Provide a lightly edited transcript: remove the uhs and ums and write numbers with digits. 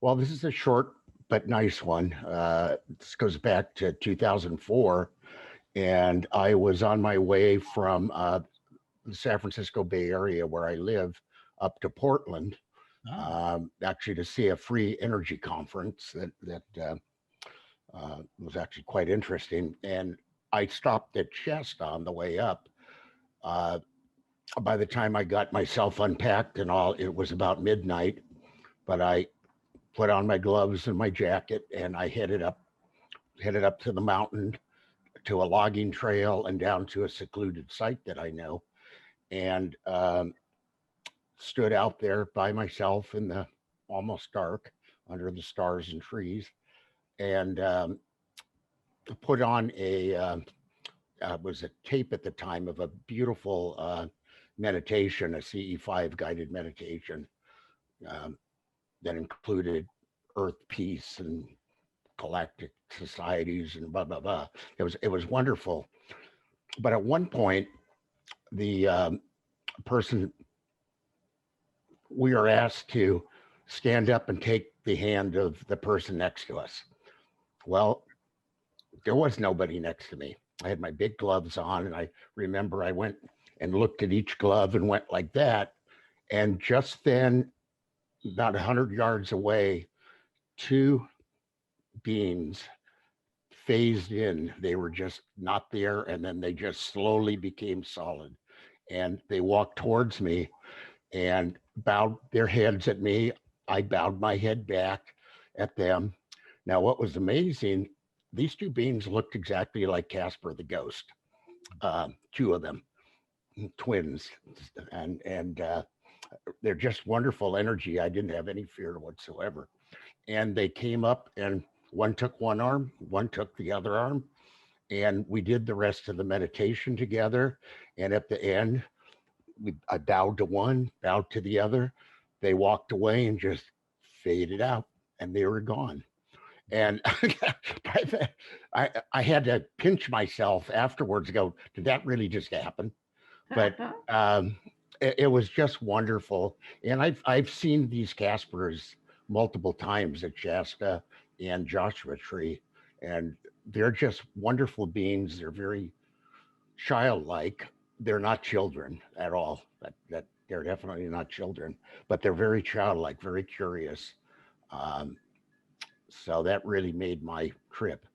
Well, this is a short but nice one. This goes back to 2004, and I was on my way from the San Francisco Bay Area where I live up to Portland, Oh, actually to see a free energy conference that was actually quite interesting. And I stopped at Shasta on the way up. Uh, by the time I got myself unpacked and all, it was about midnight. But I put on my gloves and my jacket, and I headed up to the mountain, to a logging trail, and down to a secluded site that I know, and stood out there by myself in the almost dark under the stars and trees, and put on a was a tape at the time of a beautiful meditation, a CE5 guided meditation, um, that included earth peace and galactic societies and blah blah blah. It was wonderful. But at one point, the person, we are asked to stand up and take the hand of the person next to us. Well, there was nobody next to me. I had my big gloves on, and I remember I went and looked at each glove and went like that. And just then, about 100 yards away, two beings phased in. They were just not there, and then they just slowly became solid. And they walked towards me and bowed their heads at me. I bowed my head back at them. Now, what was amazing, these two beings looked exactly like Casper the Ghost, two of them, twins, and they're just wonderful energy. I didn't have any fear whatsoever. And they came up, and one took one arm, one took the other arm, and we did the rest of the meditation together. And at the end, I bowed to one, bowed to the other. They walked away and just faded out, and they were gone. And I had to pinch myself afterwards. Go, did that really just happen? But it was just wonderful. And I've seen these Caspers multiple times at Shasta and Joshua Tree, and they're just wonderful beings. They're very childlike. They're not children at all. That they're definitely not children, but they're very childlike, very curious. Um, so that really made my trip.